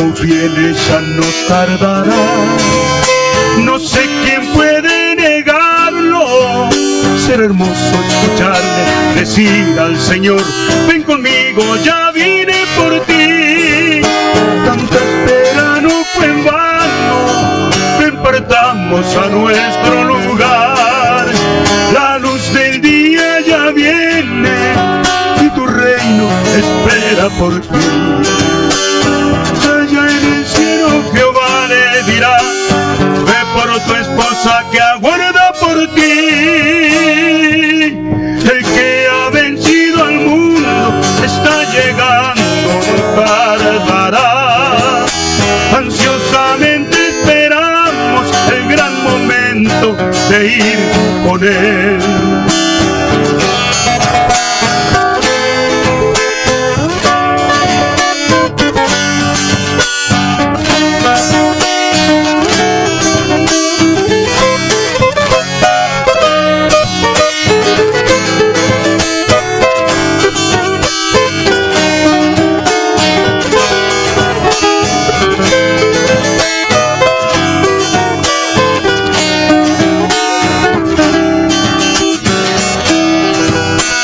Cristo viene, ya no tardará. No sé quién puede negarlo. Será hermoso escucharle decir al Señor: ven conmigo, ya vine por ti. Tanta espera no fue en vano. Ven, partamos a nuestro lugar. La luz del día ya viene y tu reino espera por ti. Allá en el cielo Jehová le dirá: ve por tu esposa que aguarda por ti. El que ha vencido al mundo está llegando, no tardará. Ansiosamente esperamos el gran momento de ir con él.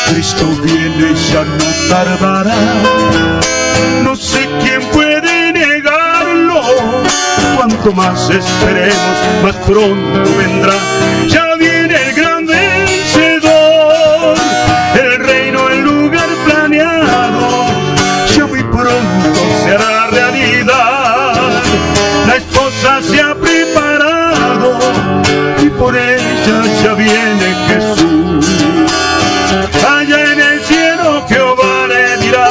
Cristo viene, ya no tardará. No sé quién puede negarlo. Cuanto más esperemos, más pronto vendrá. Ya viene el gran vencedor. El reino, el lugar planeado, ya muy pronto se hará realidad. La esposa se ha preparado y por ella ya viene Jesús. Allá en el cielo Jehová le dirá: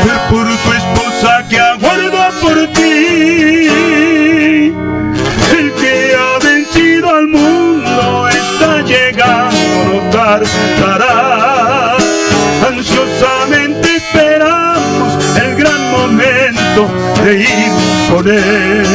ve por tu esposa que aguarda por ti. El que ha vencido al mundo está llegando, no tardará. Ansiosamente esperamos el gran momento de ir con él.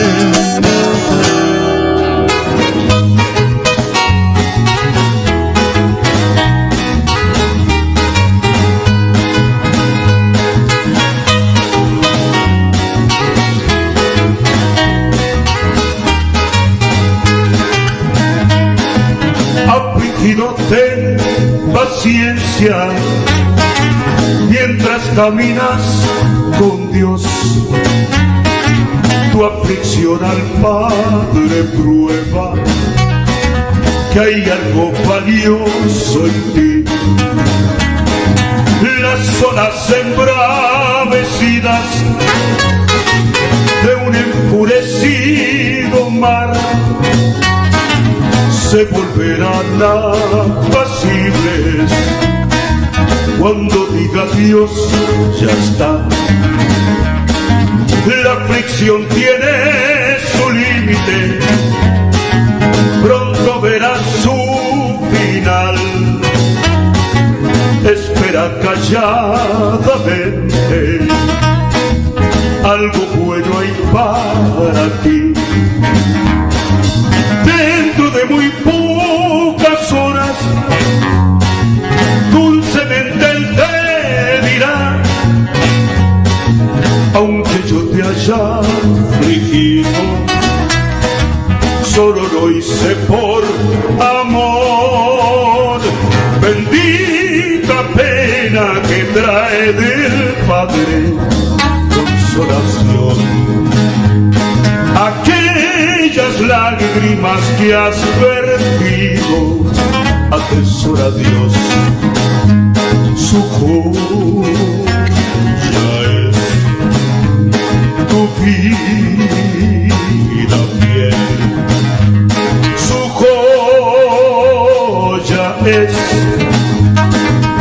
Ten paciencia mientras caminas con Dios. Tu aflicción al Padre prueba que hay algo valioso en ti. Las olas embravecidas de un enfurecido mar se volverán apacibles cuando diga Dios: ya está. La aflicción tiene su límite, pronto verás su final. Espera calladamente, algo bueno hay para ti. Dentro de muy pocas horas, dulcemente Él te dirá: aunque yo te haya afligido, solo lo hice por amor. Bendita pena que trae del Padre consolación. Aquellas lágrimas que has vertido, atesora Dios, su joya es tu vida fiel. Su joya es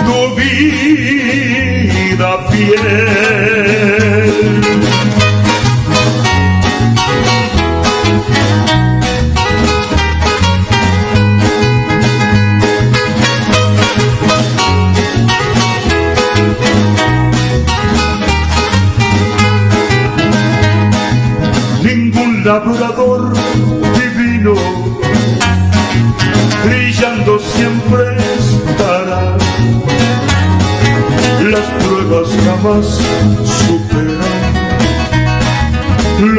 tu vida fiel. Labrador divino, brillando siempre estará. Las pruebas jamás superan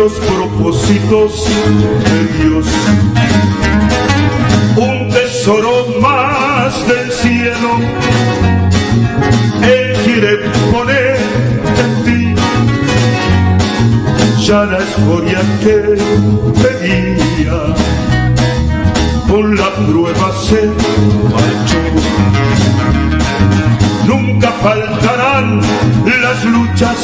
los propósitos de Dios. Un tesoro más del cielo Él quiere poner en ti. Ya la escoria que pedía con la prueba se marchó. Nunca faltarán las luchas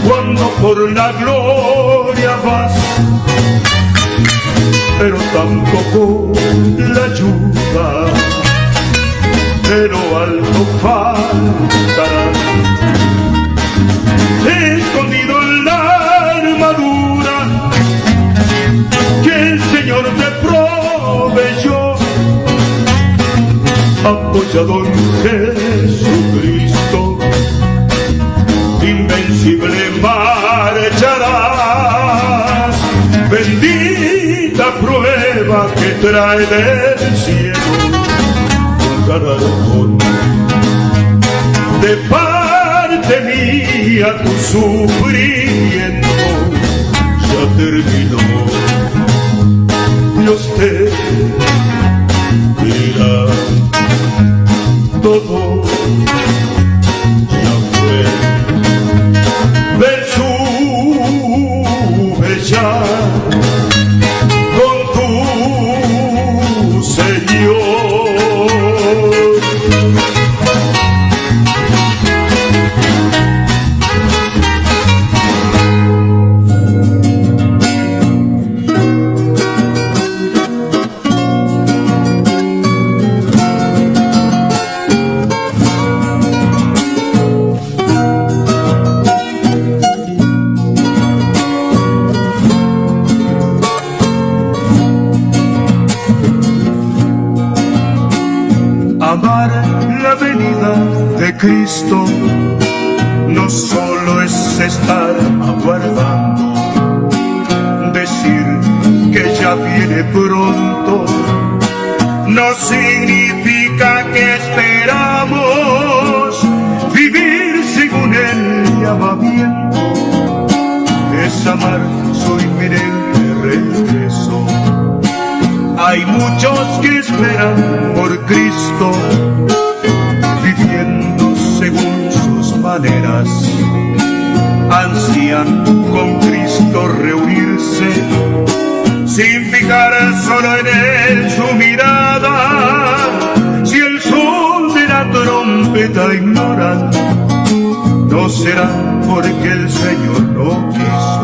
cuando por la gloria vas, pero tampoco la ayuda de lo alto faltará. Escondido en la armadura que el Señor te proveyó, apoyado en Jesucristo, invencible marcharás. Bendita prueba que trae del cielo un galardón. De parte mía tu sufrimiento ya terminó. Dios te dirá todo ya fue. Ven, sube ya con tu Señor. Amar la venida de Cristo no solo es estar aguardando, decir que ya viene pronto no significa que esperamos vivir según el llamamiento. Es amar su inminente regreso. Hay muchos que esperan por Cristo, viviendo según sus maneras. Ansían con Cristo reunirse, sin fijar solo en Él su mirada. Si el son de la trompeta ignoran, no será porque el Señor no quiso.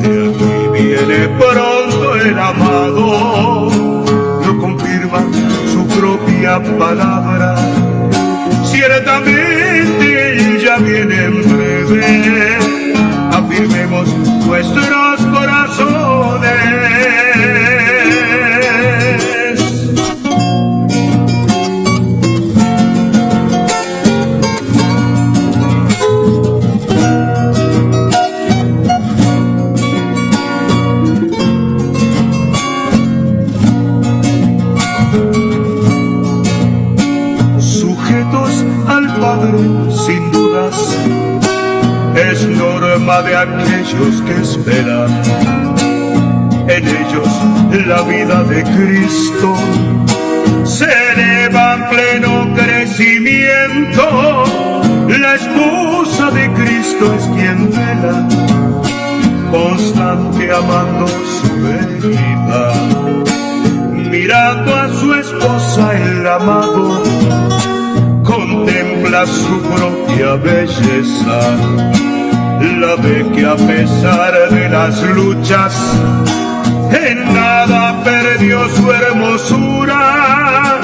De aquí viene pronto el amado, lo confirma su propia palabra. Ciertamente Él ya viene en breve, afirmemos nuestros corazones. Sin dudas, es norma de aquellos que esperan en ellos la vida de Cristo. Se eleva en pleno crecimiento, la esposa de Cristo es quien vela, constante amando su venida, mirando a su esposa el amado. Contempla su propia belleza, la ve que a pesar de las luchas, en nada perdió su hermosura.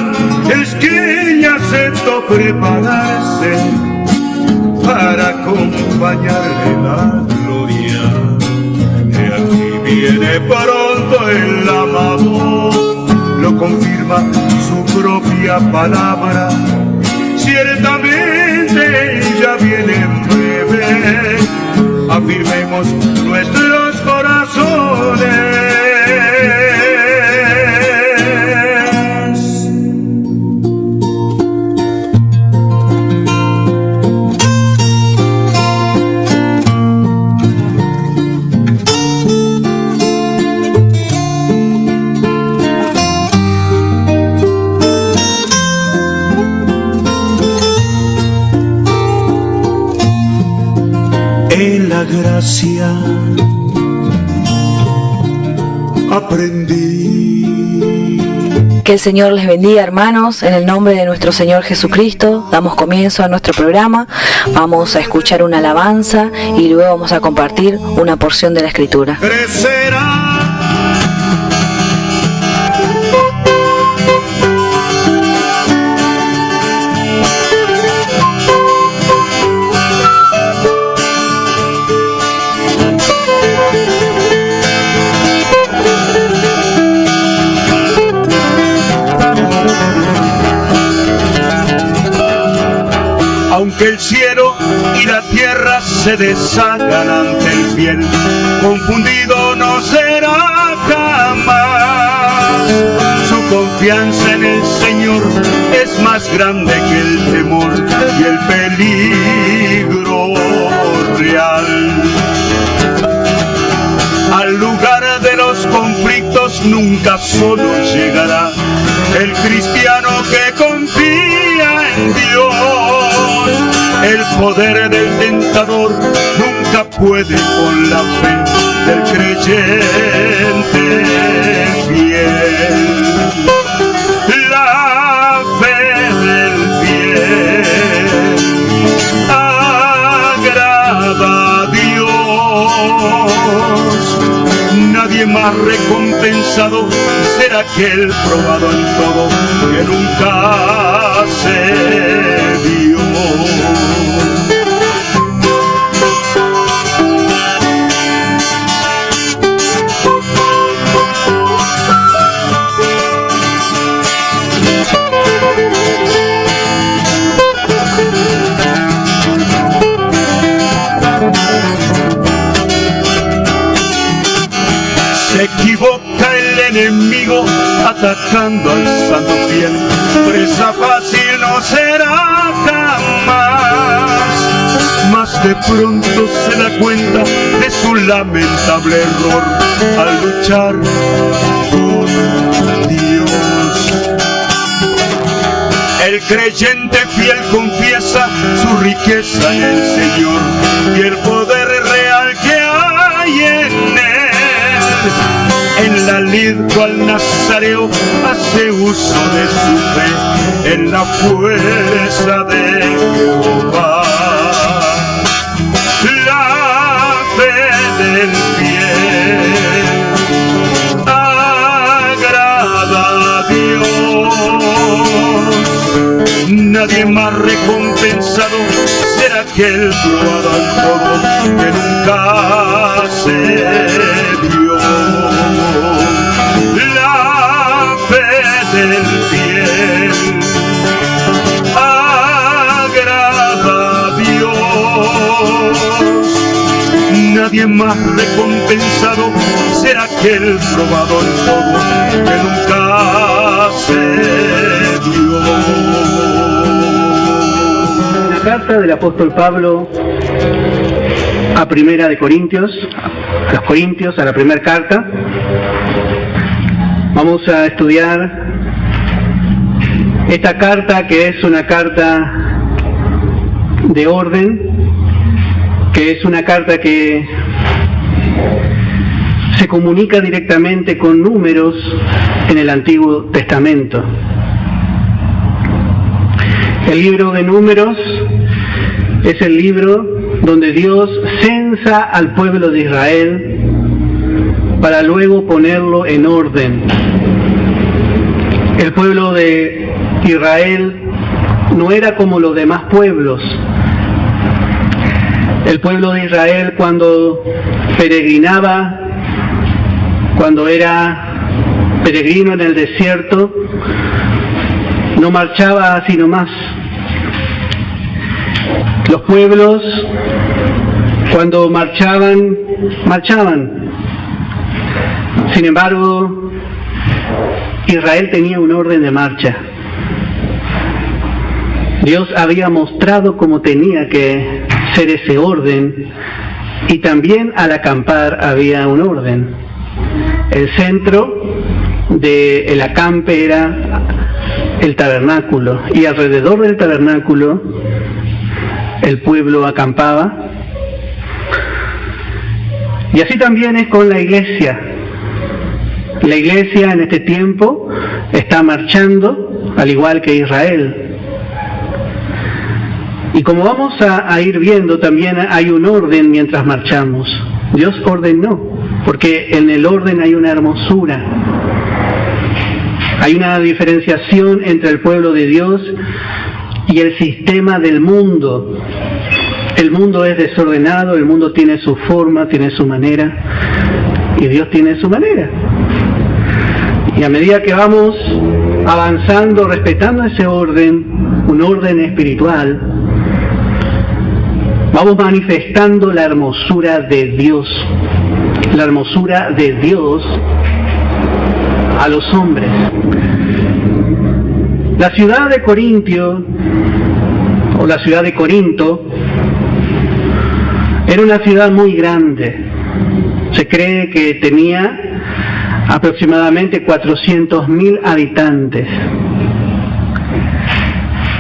Es que ella aceptó prepararse para acompañarle la gloria. Y aquí viene pronto el amado, lo confirma su propia palabra. Ciertamente ya viene en breve, afirmemos nuestros corazones. de la gracia aprendí. Que el Señor les bendiga, hermanos. En el nombre de nuestro Señor Jesucristo damos comienzo a nuestro programa. Vamos a escuchar una alabanza y luego vamos a compartir una porción de la Escritura. Crecerá. Aunque el cielo y la tierra se deshagan ante el fiel, confundido no será jamás. Su confianza en el Señor es más grande que el temor y el peligro real. Al lugar de los conflictos nunca solo llegará el cristiano que confía en Dios. El poder del tentador nunca puede con la fe del creyente fiel. La fe del fiel agrada a Dios. Nadie más recompensado será aquel probado en todo que nunca se dio. Se equivoca el enemigo atacando al santo fiel, presa fácil no será jamás. Mas de pronto se da cuenta de su lamentable error al luchar con Dios. El creyente fiel confiesa su riqueza en el Señor y el poder real que hay en él. En la lid cual nazareo hace uso de su fe en la fuerza de Jehová. La fe del fiel agrada a Dios. Nadie más recompensado será aquel probado en todo que nunca se dio. La fe del fiel agrada a Dios. Nadie más recompensado será aquel probado en todo que nunca se dio. La carta del apóstol Pablo a Primera de Corintios, a los Corintios, a la primera carta. Vamos a estudiar esta carta, que es una carta de orden, que es una carta que se comunica directamente con números en el Antiguo Testamento. El libro de Números es el libro donde Dios censa al pueblo de Israel para luego ponerlo en orden. El pueblo de Israel no era como los demás pueblos. El pueblo de Israel, cuando peregrinaba, cuando era peregrino en el desierto, no marchaba así nomás. Los pueblos, cuando marchaban. Sin embargo, Israel tenía un orden de marcha. Dios había mostrado cómo tenía que ser ese orden, y también al acampar había un orden. El centro del acampe era el tabernáculo, y alrededor del tabernáculo el pueblo acampaba. Y así también es con la iglesia. La iglesia en este tiempo está marchando, al igual que Israel. Y como vamos a ir viendo, también hay un orden mientras marchamos. Dios ordenó, porque en el orden hay una hermosura. Hay una diferenciación entre el pueblo de Dios y el sistema del mundo. El mundo es desordenado, el mundo tiene su forma, tiene su manera, y Dios tiene su manera. Y a medida que vamos avanzando, respetando ese orden, un orden espiritual, vamos manifestando la hermosura de Dios. La hermosura de Dios a los hombres. La ciudad de Corintio, o la ciudad de Corinto, era una ciudad muy grande. Se cree que tenía aproximadamente 400.000 habitantes.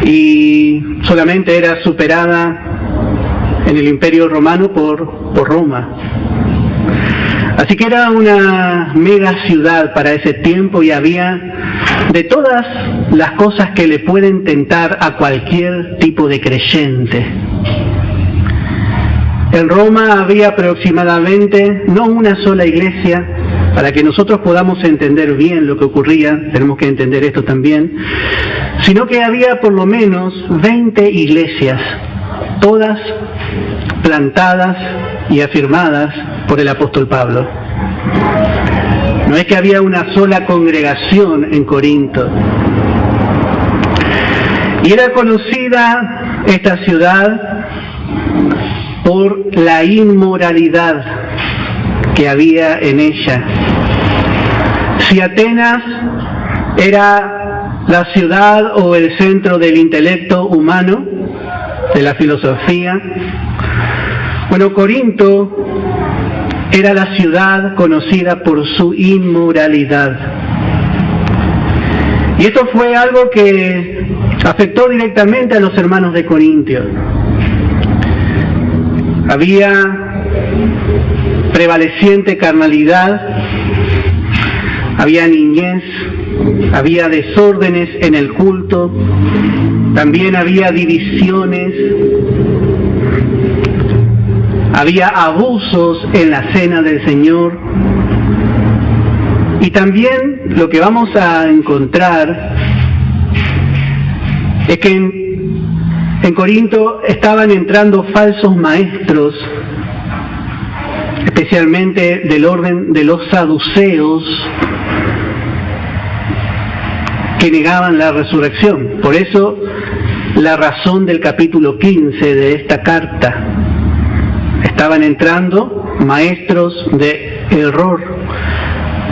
Y solamente era superada en el Imperio Romano por Roma. Así que era una mega ciudad para ese tiempo y había de todas las cosas que le pueden tentar a cualquier tipo de creyente. En Roma había aproximadamente, no una sola iglesia, para que nosotros podamos entender bien lo que ocurría, tenemos que entender esto también, sino que había por lo menos 20 iglesias, todas plantadas y afirmadas por el apóstol Pablo. No es que había una sola congregación en Corinto. Y era conocida esta ciudad por la inmoralidad que había en ella. Si Atenas era la ciudad o el centro del intelecto humano, de la filosofía, bueno, Corinto era la ciudad conocida por su inmoralidad. Y esto fue algo que afectó directamente a los hermanos de Corintio. Había prevaleciente carnalidad, había niñez, había desórdenes en el culto, también había divisiones, había abusos en la cena del Señor. Y también lo que vamos a encontrar es que en Corinto estaban entrando falsos maestros, especialmente del orden de los saduceos, que negaban la resurrección. Por eso la razón del capítulo 15 de esta carta. Estaban entrando maestros de error,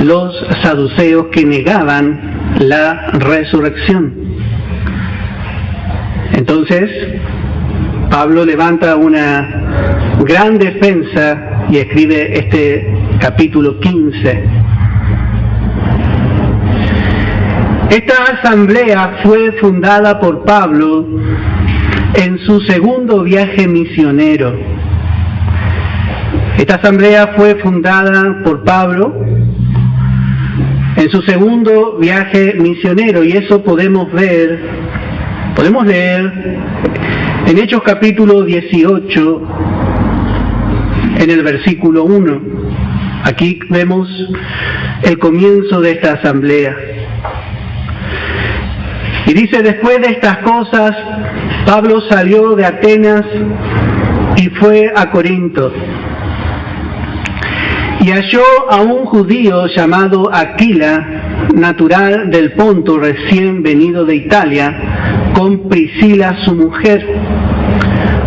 los saduceos, que negaban la resurrección. Entonces, Pablo levanta una gran defensa y escribe este capítulo 15. Esta asamblea fue fundada por Pablo en su segundo viaje misionero. Esta asamblea fue fundada por Pablo en su segundo viaje misionero, y eso podemos leer en Hechos capítulo 18, en el versículo 1. Aquí vemos el comienzo de esta asamblea. Y dice: después de estas cosas, Pablo salió de Atenas y fue a Corinto. Y halló a un judío llamado Aquila, natural del Ponto, recién venido de Italia, con Priscila su mujer,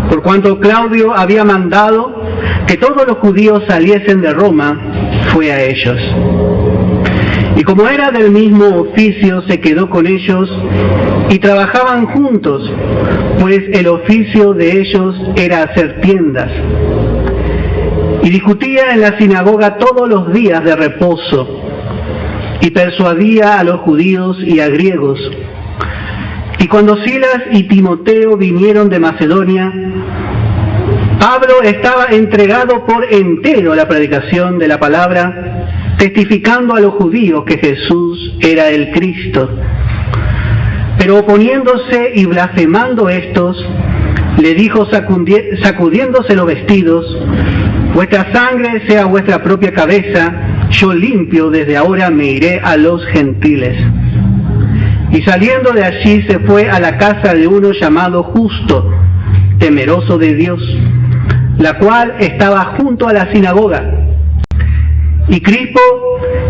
por cuanto Claudio había mandado que todos los judíos saliesen de Roma, fue a ellos. Y como era del mismo oficio, se quedó con ellos y trabajaban juntos, pues el oficio de ellos era hacer tiendas. Y discutía en la sinagoga todos los días de reposo, y persuadía a los judíos y a griegos. Y cuando Silas y Timoteo vinieron de Macedonia, Pablo estaba entregado por entero a la predicación de la palabra, testificando a los judíos que Jesús era el Cristo. Pero oponiéndose y blasfemando estos, le dijo sacudiéndose los vestidos: vuestra sangre sea vuestra propia cabeza, yo limpio, desde ahora me iré a los gentiles. Y saliendo de allí se fue a la casa de uno llamado Justo, temeroso de Dios, la cual estaba junto a la sinagoga. Y Crispo,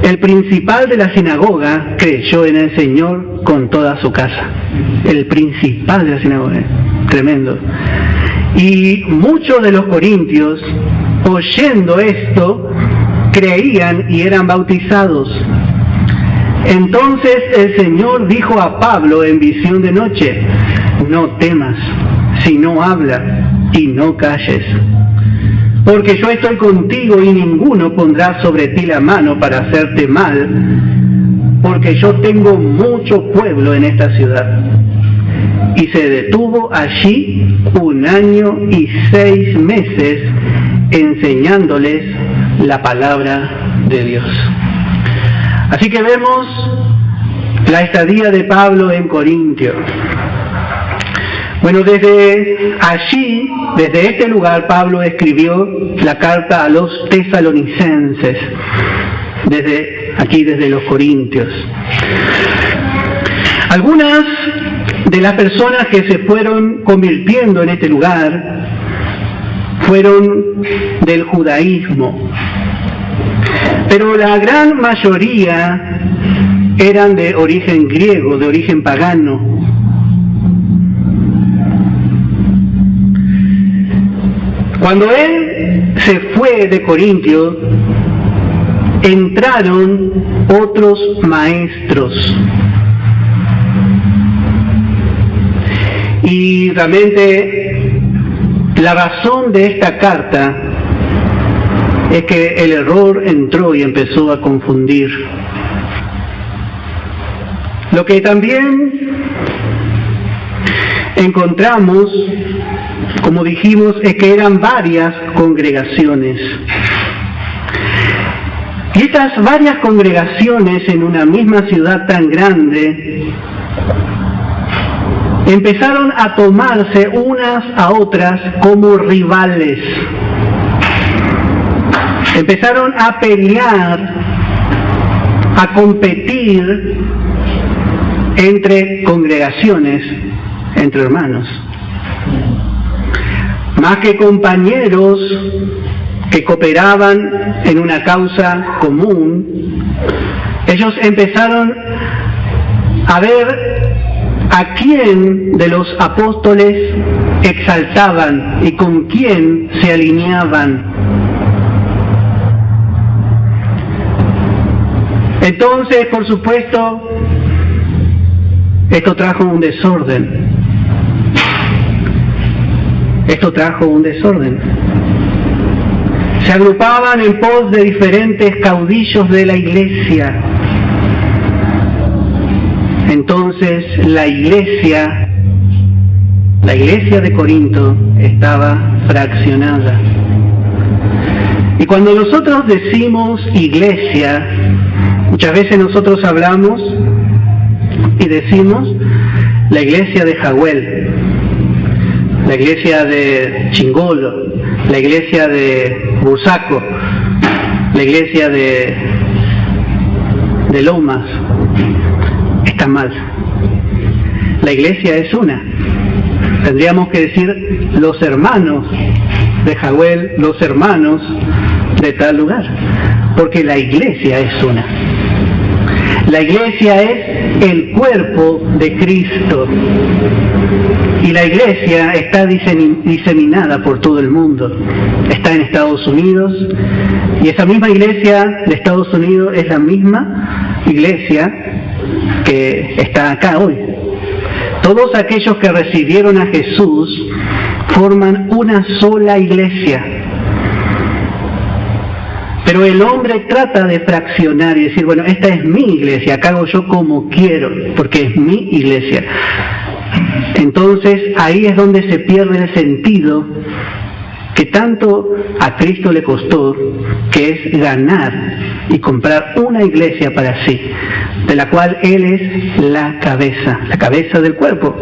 el principal de la sinagoga, creyó en el Señor con toda su casa. El principal de la sinagoga, tremendo. Y muchos de los corintios, oyendo esto, creían y eran bautizados. Entonces el Señor dijo a Pablo en visión de noche: no temas, sino habla y no calles, porque yo estoy contigo y ninguno pondrá sobre ti la mano para hacerte mal, porque yo tengo mucho pueblo en esta ciudad. Y se detuvo allí 1 año y 6 meses enseñándoles la palabra de Dios. Así que vemos la estadía de Pablo en Corintio. Bueno, desde allí, desde este lugar, Pablo escribió la carta a los tesalonicenses, desde los Corintios. Algunas de las personas que se fueron convirtiendo en este lugar fueron del judaísmo, pero la gran mayoría eran de origen griego, de origen pagano. Cuando él se fue de Corintio, entraron otros maestros. Y realmente la razón de esta carta es que el error entró y empezó a confundir. Lo que también encontramos, como dijimos, es que eran varias congregaciones. Y estas varias congregaciones en una misma ciudad tan grande empezaron a tomarse unas a otras como rivales. Empezaron a pelear, a competir entre congregaciones, entre hermanos. Más que compañeros que cooperaban en una causa común, ellos empezaron a ver a quién de los apóstoles exaltaban y con quién se alineaban. Entonces, por supuesto, esto trajo un desorden. Se agrupaban en pos de diferentes caudillos de la iglesia. Entonces la iglesia de Corinto estaba fraccionada. Y cuando nosotros decimos iglesia, muchas veces nosotros hablamos y decimos la iglesia de Jahuel, la iglesia de Chingolo, la iglesia de Bursaco, la iglesia de Lomas. Está mal. La iglesia es una. Tendríamos que decir los hermanos de Jahuel, los hermanos de tal lugar, porque la iglesia es una. La iglesia es el cuerpo de Cristo y la iglesia está diseminada por todo el mundo. Está en Estados Unidos y esa misma iglesia de Estados Unidos es la misma iglesia que está acá hoy. Todos aquellos que recibieron a Jesús forman una sola iglesia. Pero el hombre trata de fraccionar y decir, bueno, esta es mi iglesia, acá hago yo como quiero, porque es mi iglesia. Entonces ahí es donde se pierde el sentido que tanto a Cristo le costó, que es ganar y comprar una iglesia para sí, de la cual Él es la cabeza del cuerpo.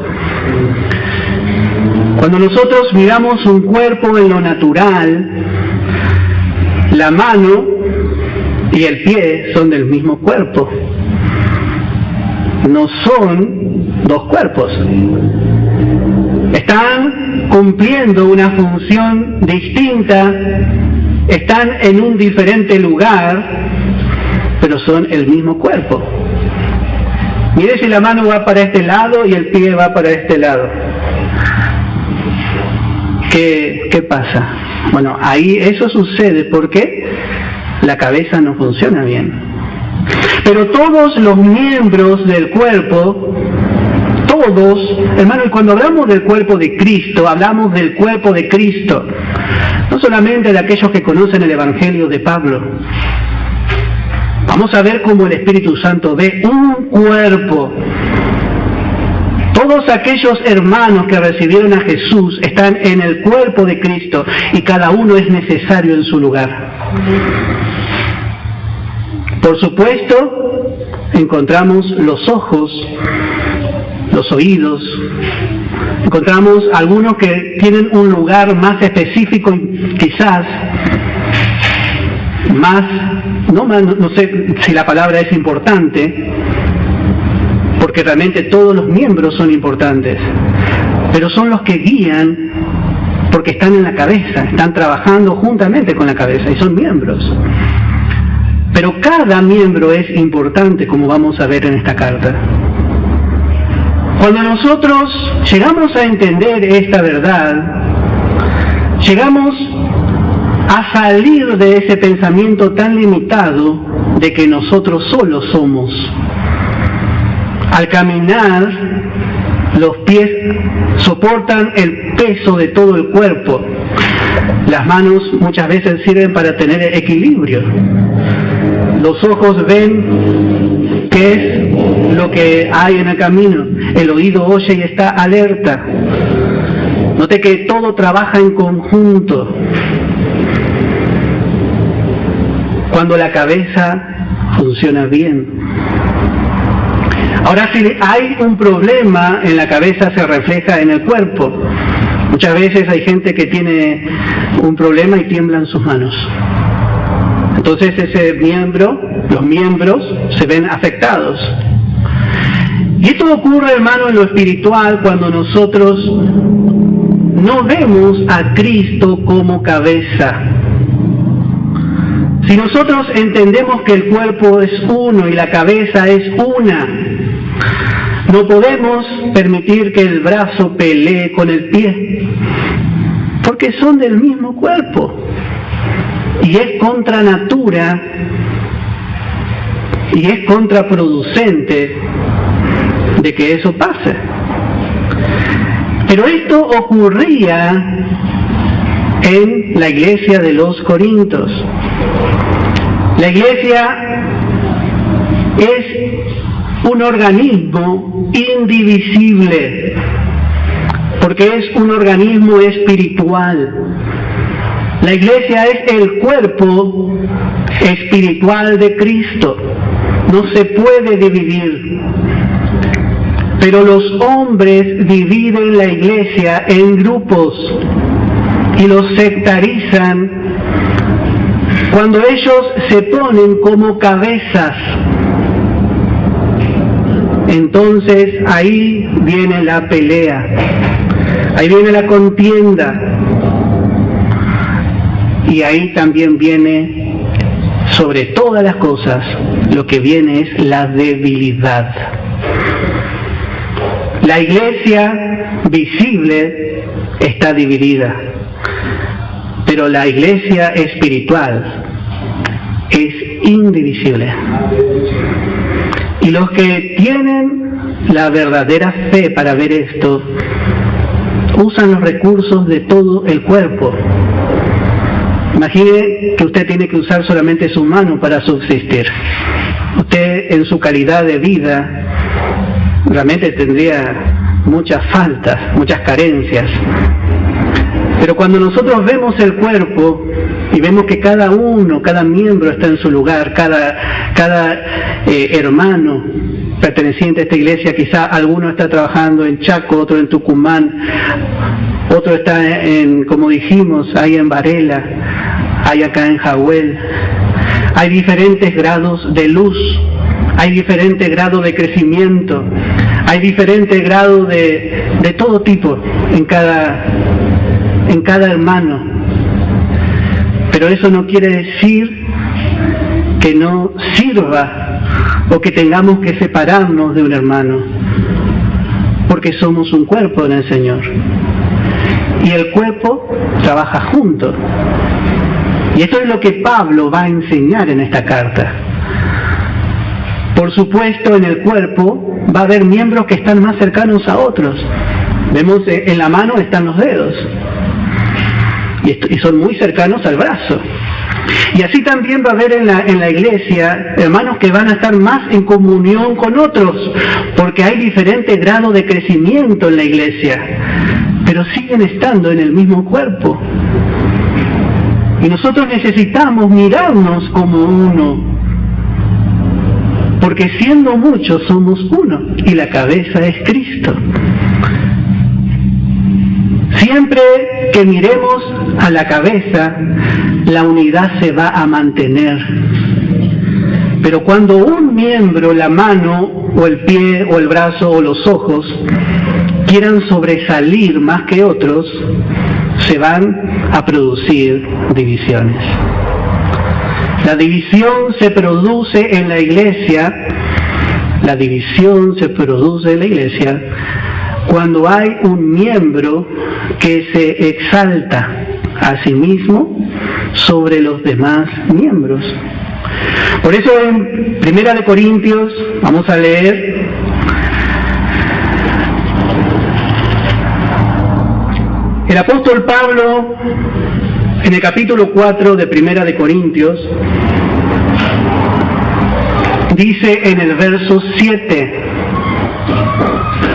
Cuando nosotros miramos un cuerpo en lo natural, la mano y el pie son del mismo cuerpo. No son dos cuerpos. Están cumpliendo una función distinta, están en un diferente lugar, pero son el mismo cuerpo. Mire si la mano va para este lado y el pie va para este lado. ¿Qué pasa? Bueno, ahí eso sucede porque la cabeza no funciona bien. Pero todos los miembros del cuerpo, todos, hermano, y cuando hablamos del cuerpo de Cristo, hablamos del cuerpo de Cristo, no solamente de aquellos que conocen el Evangelio de Pablo. Vamos a ver cómo el Espíritu Santo ve un cuerpo. Todos aquellos hermanos que recibieron a Jesús están en el cuerpo de Cristo y cada uno es necesario en su lugar. Por supuesto, encontramos los ojos, los oídos, encontramos algunos que tienen un lugar más específico, quizás más, no sé si la palabra es importante, porque realmente todos los miembros son importantes, pero son los que guían porque están en la cabeza, están trabajando juntamente con la cabeza y son miembros. Pero cada miembro es importante, como vamos a ver en esta carta. Cuando nosotros llegamos a entender esta verdad, llegamos a salir de ese pensamiento tan limitado de que nosotros solos somos. Al caminar, los pies soportan el peso de todo el cuerpo. Las manos muchas veces sirven para tener equilibrio. Los ojos ven qué es lo que hay en el camino. El oído oye y está alerta. Note que todo trabaja en conjunto. Cuando la cabeza funciona bien. Ahora, si hay un problema en la cabeza, se refleja en el cuerpo. Muchas veces hay gente que tiene un problema y tiemblan sus manos. Entonces los miembros se ven afectados. Y esto ocurre, hermano, en lo espiritual cuando nosotros no vemos a Cristo como cabeza. Si nosotros entendemos que el cuerpo es uno y la cabeza es una, no podemos permitir que el brazo pelee con el pie, porque son del mismo cuerpo. Y es contra natura y es contraproducente de que eso pase. Pero esto ocurría en la iglesia de los Corintios. La iglesia es un organismo indivisible, porque es un organismo espiritual. La iglesia es el cuerpo espiritual de Cristo. No se puede dividir. Pero los hombres dividen la iglesia en grupos y los sectarizan cuando ellos se ponen como cabezas. Entonces ahí viene la pelea, ahí viene la contienda, y ahí también viene, sobre todas las cosas, lo que viene es la debilidad. La iglesia visible está dividida, pero la iglesia espiritual es indivisible. Y los que tienen la verdadera fe para ver esto, usan los recursos de todo el cuerpo. Imagine que usted tiene que usar solamente su mano para subsistir. Usted, en su calidad de vida, realmente tendría muchas faltas, muchas carencias. Pero cuando nosotros vemos el cuerpo y vemos que cada uno, cada miembro está en su lugar, cada hermano perteneciente a esta iglesia, quizá alguno está trabajando en Chaco, otro en Tucumán, otro está en, como dijimos, ahí en Varela, hay acá en Jahuel. Hay diferentes grados de luz, hay diferentes grados de crecimiento, hay diferentes grados de todo tipo en cada hermano. Pero eso no quiere decir que no sirva o que tengamos que separarnos de un hermano, porque somos un cuerpo en el Señor. Y el cuerpo trabaja junto. Y esto es lo que Pablo va a enseñar en esta carta. Por supuesto, en el cuerpo va a haber miembros que están más cercanos a otros. Vemos en la mano están los dedos. Y son muy cercanos al brazo. Y así también va a haber en la iglesia hermanos que van a estar más en comunión con otros, porque hay diferentes grados de crecimiento en la iglesia, pero siguen estando en el mismo cuerpo. Y nosotros necesitamos mirarnos como uno, porque siendo muchos somos uno, y la cabeza es Cristo. Siempre que miremos a la cabeza, la unidad se va a mantener. Pero cuando un miembro, la mano, o el pie, o el brazo, o los ojos, quieran sobresalir más que otros, se van a producir divisiones. La división se produce en la iglesia, cuando hay un miembro que se exalta a sí mismo sobre los demás miembros. Por eso en 1 Corintios, vamos a leer el apóstol Pablo en el capítulo 4 de 1 Corintios, dice en el verso 7,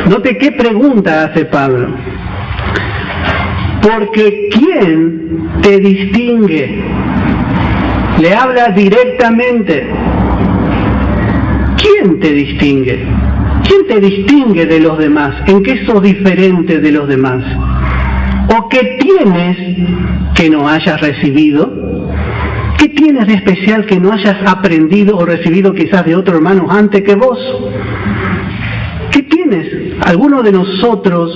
note qué pregunta hace Pablo. Porque ¿quién te distingue? Le habla directamente. ¿Quién te distingue? ¿Quién te distingue de los demás? ¿En qué sos diferente de los demás? ¿O qué tienes que no hayas recibido? ¿Qué tienes de especial que no hayas aprendido o recibido quizás de otro hermano antes que vos? ¿Qué tienes? Algunos de nosotros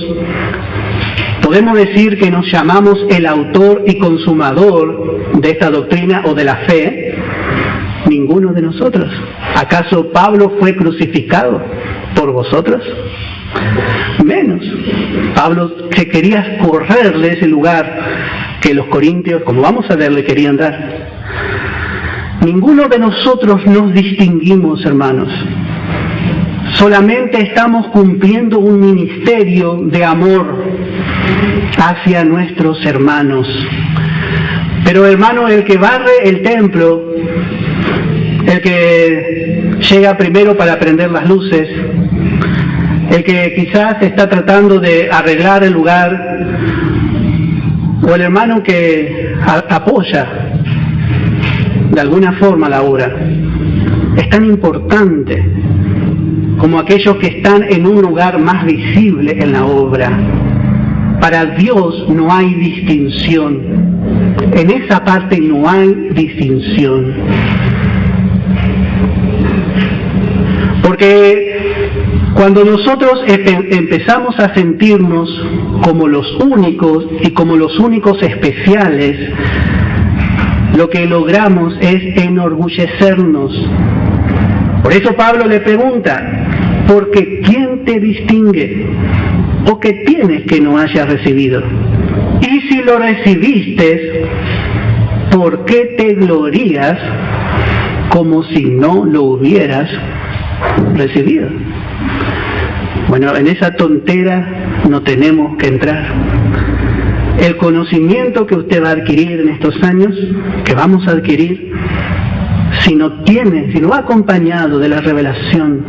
podemos decir que nos llamamos el autor y consumador de esta doctrina o de la fe. Ninguno de nosotros. ¿Acaso Pablo fue crucificado por vosotros? Menos. Pablo se quería correrle ese lugar que los corintios, como vamos a ver, le querían dar. Ninguno de nosotros nos distinguimos, hermanos. Solamente estamos cumpliendo un ministerio de amor hacia nuestros hermanos. Pero hermano, el que barre el templo, el que llega primero para prender las luces, el que quizás está tratando de arreglar el lugar, o el hermano que apoya de alguna forma la obra, es tan importante como aquellos que están en un lugar más visible en la obra. Para Dios no hay distinción. En esa parte no hay distinción. Porque cuando nosotros empezamos a sentirnos como los únicos y como los únicos especiales, lo que logramos es enorgullecernos. Por eso Pablo le pregunta, porque ¿quién te distingue? ¿O qué tienes que no hayas recibido? Y si lo recibiste, ¿por qué te glorías como si no lo hubieras recibido? Bueno, en esa tontera no tenemos que entrar. El conocimiento que usted va a adquirir en estos años, que vamos a adquirir, si no va acompañado de la revelación,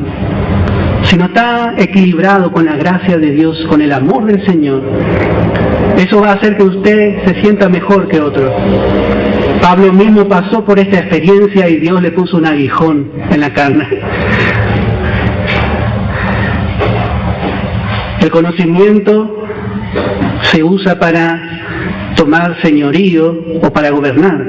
si no está equilibrado con la gracia de Dios, con el amor del Señor, eso va a hacer que usted se sienta mejor que otro. Pablo mismo pasó por esta experiencia y Dios le puso un aguijón en la carne. El conocimiento se usa para tomar señorío o para gobernar.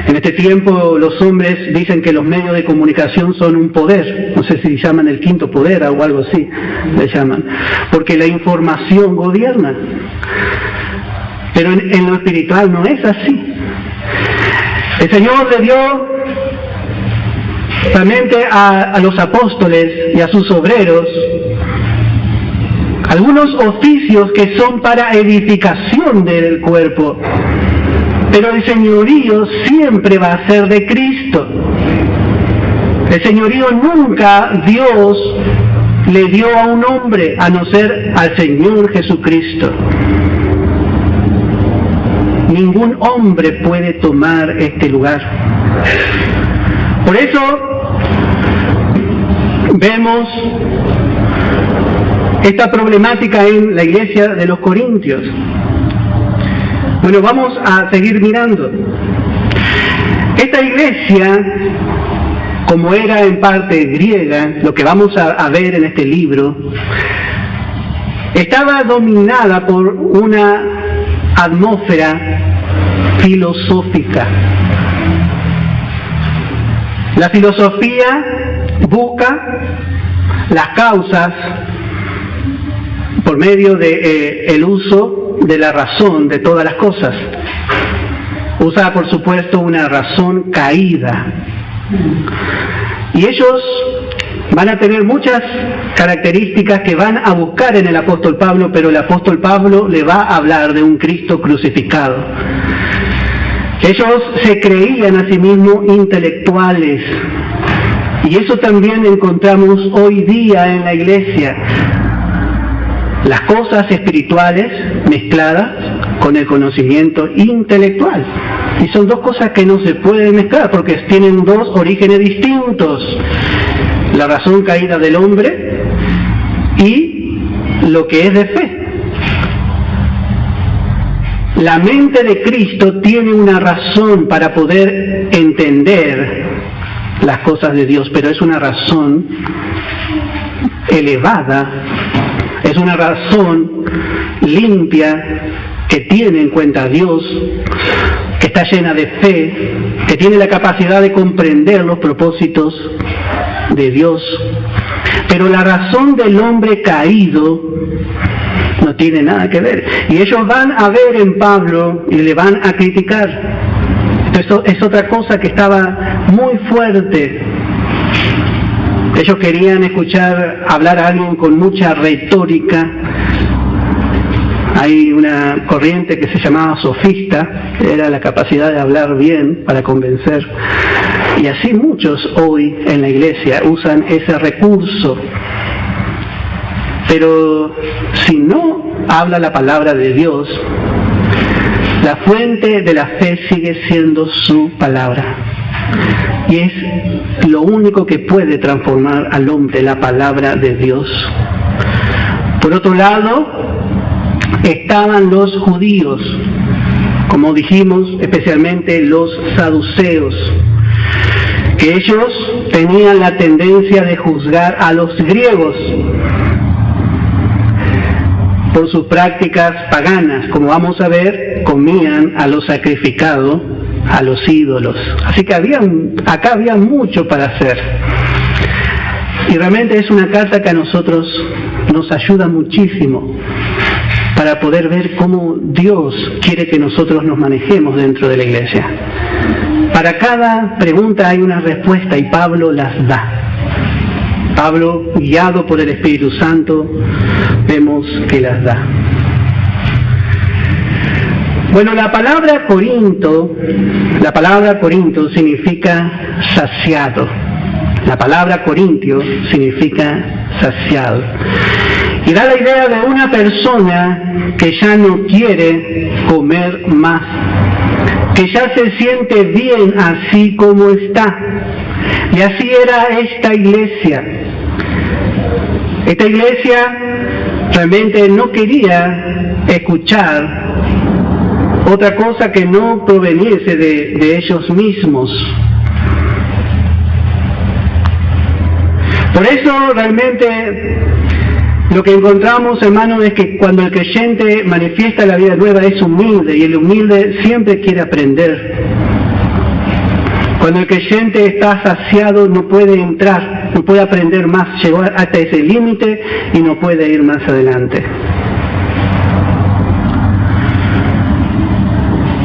En este tiempo los hombres dicen que los medios de comunicación son un poder, no sé si llaman el quinto poder o algo así, le llaman, porque la información gobierna. Pero en lo espiritual no es así. El Señor le dio realmente a los apóstoles y a sus obreros algunos oficios que son para edificación del cuerpo, pero el señorío siempre va a ser de Cristo. El señorío nunca Dios le dio a un hombre, a no ser al Señor Jesucristo. Ningún hombre puede tomar este lugar. Por eso vemos esta problemática en la iglesia de los Corintios. Bueno, vamos a seguir mirando. Esta iglesia, como era en parte griega, lo que vamos a ver en este libro, estaba dominada por una atmósfera filosófica. La filosofía busca las causas por medio de el uso de la razón de todas las cosas. Usa, por supuesto, una razón caída. Y ellos van a tener muchas características que van a buscar en el apóstol Pablo, pero el apóstol Pablo le va a hablar de un Cristo crucificado. Ellos se creían a sí mismos intelectuales, y eso también encontramos hoy día en la iglesia. Las cosas espirituales mezcladas con el conocimiento intelectual. Y son dos cosas que no se pueden mezclar porque tienen dos orígenes distintos. La razón caída del hombre y lo que es de fe. La mente de Cristo tiene una razón para poder entender las cosas de Dios, pero es una razón elevada, es una razón limpia que tiene en cuenta a Dios, que está llena de fe, que tiene la capacidad de comprender los propósitos de Dios. Pero la razón del hombre caído no tiene nada que ver. Y ellos van a ver en Pablo y le van a criticar. Esto es otra cosa que estaba muy fuerte. Ellos querían escuchar hablar a alguien con mucha retórica. Hay una corriente que se llamaba sofista, que era la capacidad de hablar bien para convencer. Y así muchos hoy en la iglesia usan ese recurso. Pero si no habla la palabra de Dios, la fuente de la fe sigue siendo su palabra. Y es lo único que puede transformar al hombre, la palabra de Dios. Por otro lado, estaban los judíos, como dijimos, especialmente los saduceos, que ellos tenían la tendencia de juzgar a los griegos por sus prácticas paganas. Como vamos a ver, comían a lo sacrificado, a los ídolos. Así que acá había mucho para hacer. Y realmente es una carta que a nosotros nos ayuda muchísimo para poder ver cómo Dios quiere que nosotros nos manejemos dentro de la iglesia. Para cada pregunta hay una respuesta y Pablo las da. Pablo, guiado por el Espíritu Santo, vemos que las da. Bueno, la palabra Corinto significa saciado. La palabra corintio significa saciado. Y da la idea de una persona que ya no quiere comer más, que ya se siente bien así como está. Y así era esta iglesia. Esta iglesia realmente no quería escuchar otra cosa que no proveniese de ellos mismos. Por eso realmente lo que encontramos, hermanos, es que cuando el creyente manifiesta la vida nueva es humilde, y el humilde siempre quiere aprender. Cuando el creyente está saciado no puede entrar, no puede aprender más, llegó hasta ese límite y no puede ir más adelante.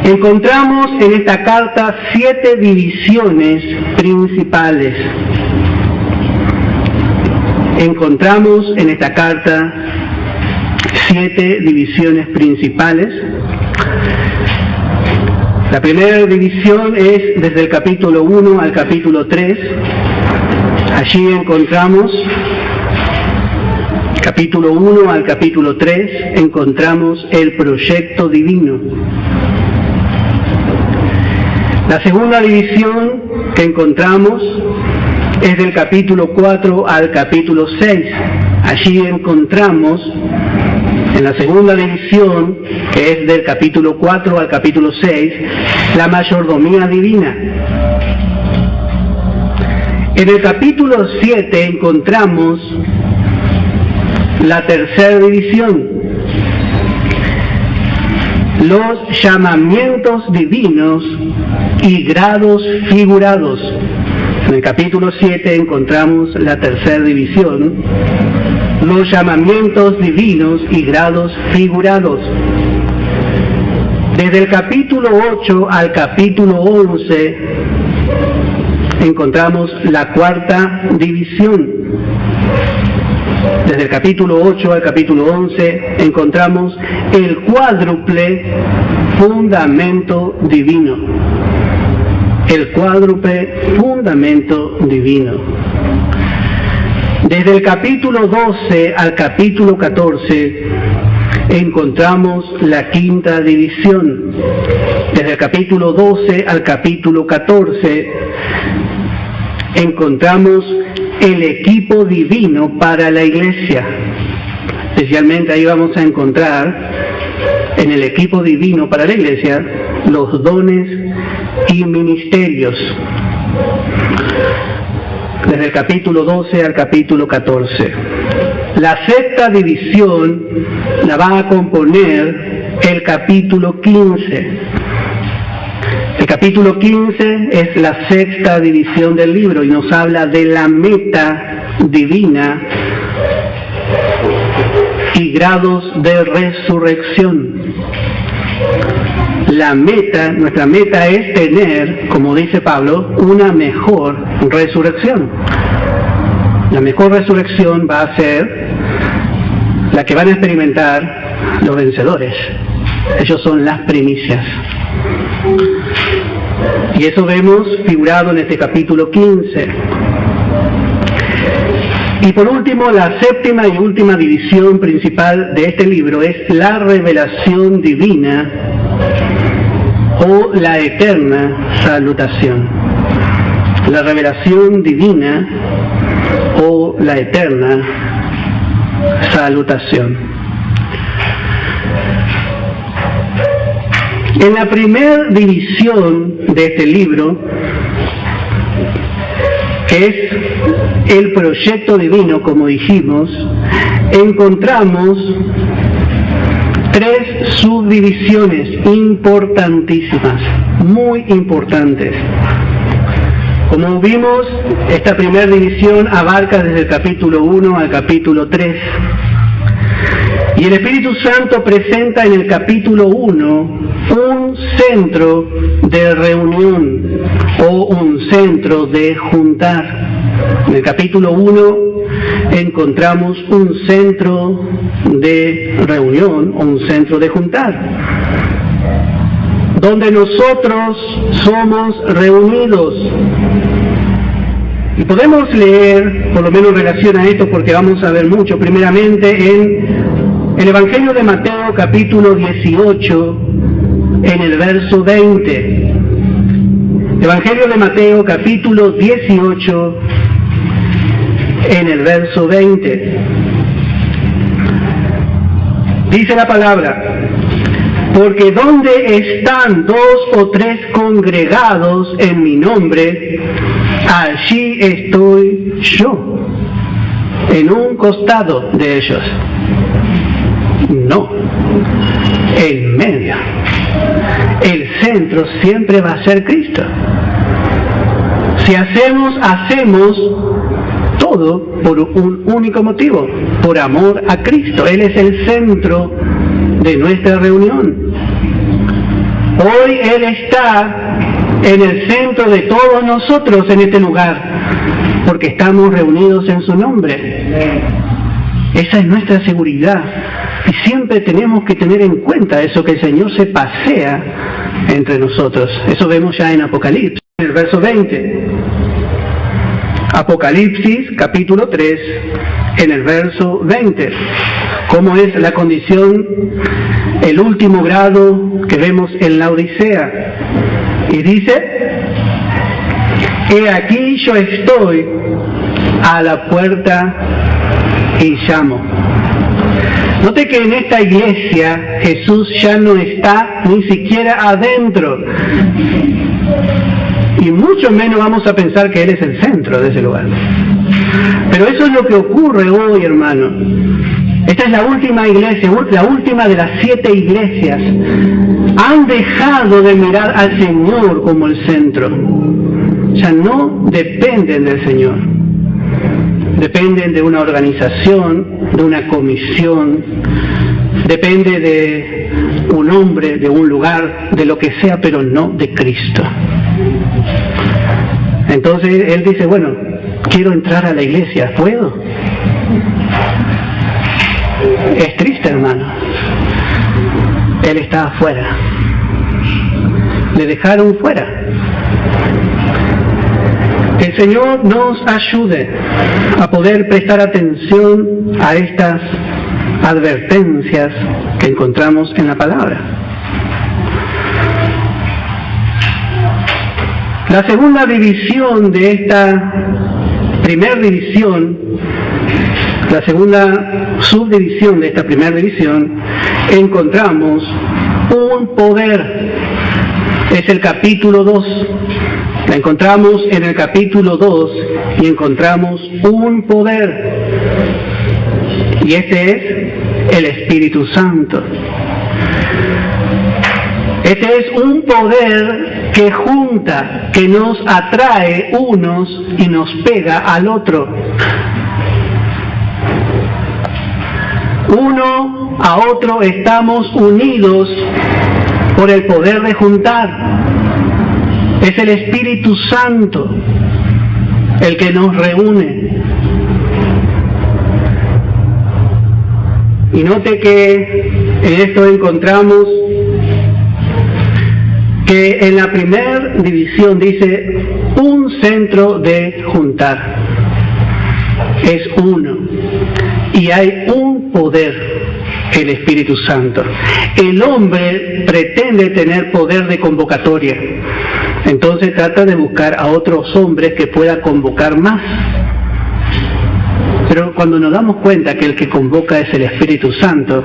Encontramos en esta carta 7 divisiones principales. Encontramos en esta carta 7 divisiones principales. La primera división es desde el capítulo 1 al capítulo 3. Allí encontramos, capítulo 1 al capítulo 3, encontramos el proyecto divino. La segunda división que encontramos es del capítulo 4 al capítulo 6. Allí encontramos, en la segunda división, que es del capítulo 4 al capítulo 6, la mayordomía divina. En el capítulo 7 encontramos la tercera división, los llamamientos divinos y grados figurados. En el capítulo 7 encontramos la tercera división, los llamamientos divinos y grados figurados. Desde el capítulo 8 al capítulo 11 encontramos la cuarta división. Desde el capítulo 8 al capítulo 11 encontramos el cuádruple fundamento divino. El cuádruple fundamento divino. Desde el capítulo 12 al capítulo 14 encontramos la quinta división. Desde el capítulo 12 al capítulo 14 encontramos el equipo divino para la iglesia. Especialmente ahí vamos a encontrar en el equipo divino para la iglesia los dones y ministerios. Desde el capítulo 12 al capítulo 14. La sexta división la va a componer el capítulo 15. El capítulo 15 es la sexta división del libro y nos habla de la meta divina y grados de resurrección. La meta, nuestra meta es tener, como dice Pablo, una mejor resurrección. La mejor resurrección va a ser la que van a experimentar los vencedores. Ellos son las primicias. Y eso vemos figurado en este capítulo 15. Y por último, la séptima y última división principal de este libro es la revelación divina o la eterna salutación. La revelación divina o la eterna salutación. En la primera división de este libro, que es el proyecto divino, como dijimos, encontramos 3 subdivisiones importantísimas, muy importantes. Como vimos, esta primera división abarca desde el capítulo 1 al capítulo 3. Y el Espíritu Santo presenta en el capítulo 1 un centro de reunión o un centro de juntar. En el capítulo 1 encontramos un centro de reunión o un centro de juntar, donde nosotros somos reunidos. Y podemos leer, por lo menos en relación a esto, porque vamos a ver mucho, primeramente en el Evangelio de Mateo, capítulo 18, en el verso 20. Evangelio de Mateo, capítulo 18, en el verso 20. Dice la palabra, porque donde están 2 o 3 congregados en mi nombre, allí estoy yo, en un costado de ellos. No, en medio. El centro siempre va a ser Cristo. Si hacemos todo por un único motivo, por amor a Cristo. Él es el centro de nuestra reunión. Hoy Él está en el centro de todos nosotros en este lugar, porque estamos reunidos en su nombre. Esa es nuestra seguridad. Y siempre tenemos que tener en cuenta eso, que el Señor se pasea entre nosotros. Eso vemos ya en Apocalipsis, en el verso 20. Apocalipsis, capítulo 3, en el verso 20. ¿Cómo es la condición, el último grado que vemos en la Odisea? Y dice, he aquí yo estoy a la puerta y llamo. Note que en esta iglesia Jesús ya no está ni siquiera adentro. Y mucho menos vamos a pensar que Él es el centro de ese lugar. Pero eso es lo que ocurre hoy, hermano. Esta es la última iglesia, la última de las 7 iglesias. Han dejado de mirar al Señor como el centro. Ya no dependen del Señor. Dependen de una organización, de una comisión, depende de un hombre, de un lugar, de lo que sea, pero no de Cristo. Entonces Él dice, bueno, quiero entrar a la iglesia, ¿puedo? Es triste, hermano. Él está afuera. Le dejaron fuera. Que el Señor nos ayude a poder prestar atención a estas advertencias que encontramos en la palabra. La segunda división de esta primera división, la segunda subdivisión de esta primera división, encontramos un poder. Es el capítulo 2. La encontramos en el capítulo 2 y encontramos un poder. Y este es el Espíritu Santo. Este es un poder que junta, que nos atrae unos y nos pega al otro. Uno a otro estamos unidos por el poder de juntar. Es el Espíritu Santo el que nos reúne. Y note que en esto encontramos que en la primera división dice un centro de juntar. Es uno. Y hay un poder, el Espíritu Santo. El hombre pretende tener poder de convocatoria. Entonces trata de buscar a otros hombres que pueda convocar más. Pero cuando nos damos cuenta que el que convoca es el Espíritu Santo,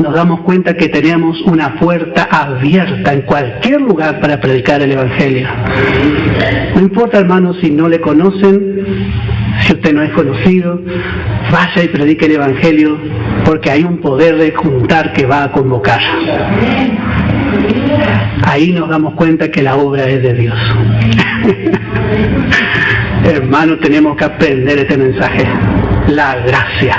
nos damos cuenta que tenemos una puerta abierta en cualquier lugar para predicar el Evangelio. No importa, hermano, si no le conocen, si usted no es conocido, vaya y predique el Evangelio, porque hay un poder de juntar que va a convocar. Ahí nos damos cuenta que la obra es de Dios. Hermano, tenemos que aprender este mensaje. La gracia.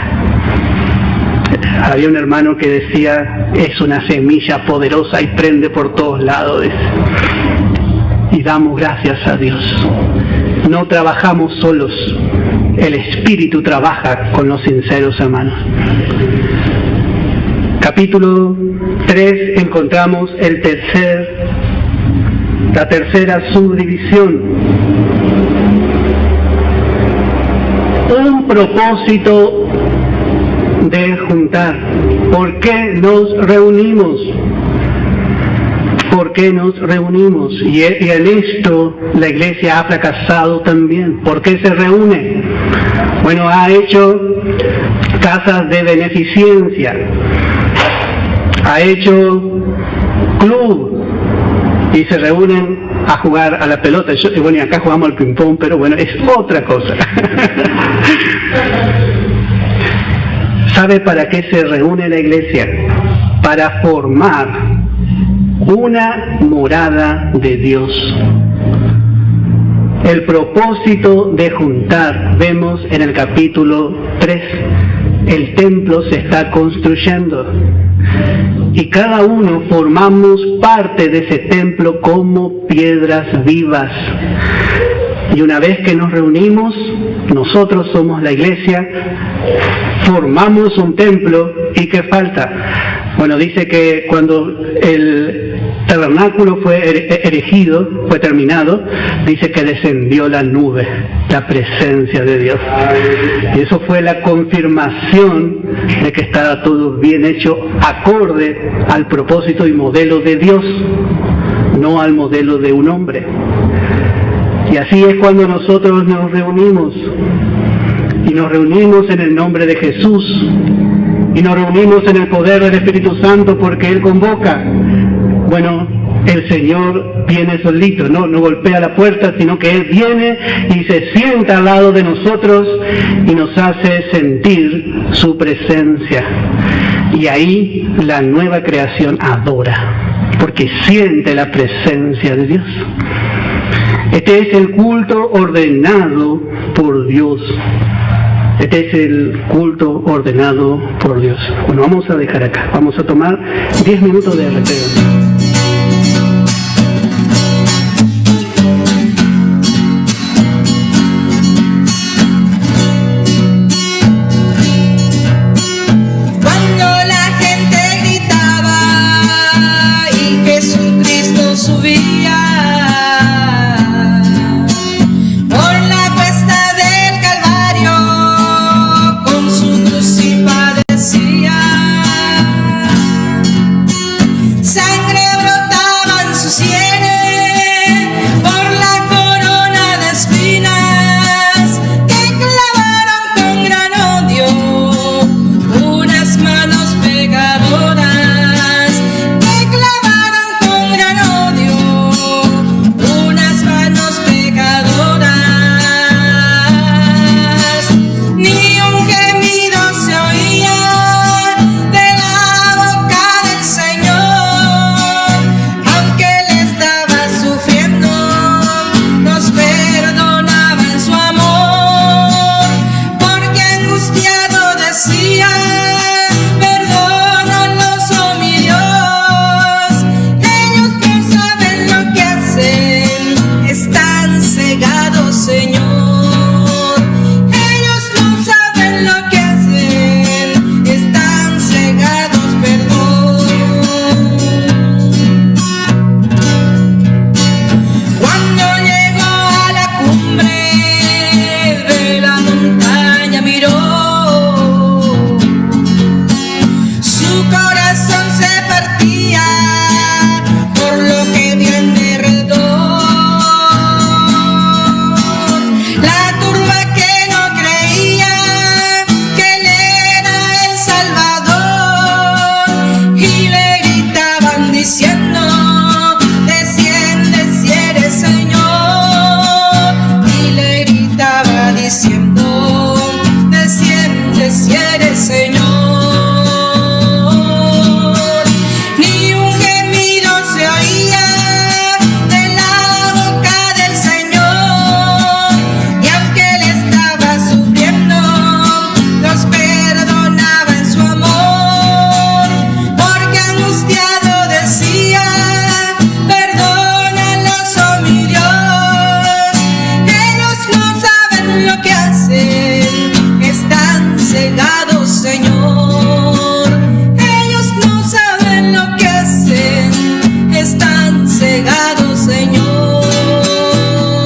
Había un hermano que decía, es una semilla poderosa y prende por todos lados. Y damos gracias a Dios. No trabajamos solos. El Espíritu trabaja con los sinceros hermanos. Capítulo 3 encontramos la tercera subdivisión. Un propósito de juntar. ¿Por qué nos reunimos? ¿Por qué nos reunimos? Y en esto la iglesia ha fracasado también. ¿Por qué se reúne? Bueno, ha hecho casas de beneficencia. ha hecho club y se reúnen a jugar a la pelota. Bueno, y acá jugamos al ping-pong, pero bueno, es otra cosa. ¿Sabe para qué se reúne la iglesia? Para formar una morada de Dios. El propósito de juntar, vemos en el capítulo 3, el templo se está construyendo y cada uno formamos parte de ese templo como piedras vivas. Y una vez que nos reunimos, nosotros somos la iglesia, formamos un templo. ¿Y qué falta? Bueno, dice que cuando el tabernáculo fue erigido, fue terminado, dice que descendió la nube, la presencia de Dios. Y eso fue la confirmación de que estaba todo bien hecho acorde al propósito y modelo de Dios, no al modelo de un hombre. Y así es cuando nosotros nos reunimos. Y nos reunimos en el nombre de Jesús. Y nos reunimos en el poder del Espíritu Santo porque Él convoca. Bueno, el Señor viene solito, no golpea la puerta, sino que Él viene y se sienta al lado de nosotros y nos hace sentir su presencia. Y ahí la nueva creación adora, porque siente la presencia de Dios. Este es el culto ordenado por Dios. Este es el culto ordenado por Dios. Bueno, vamos a dejar acá. Vamos a tomar 10 minutos de recreo.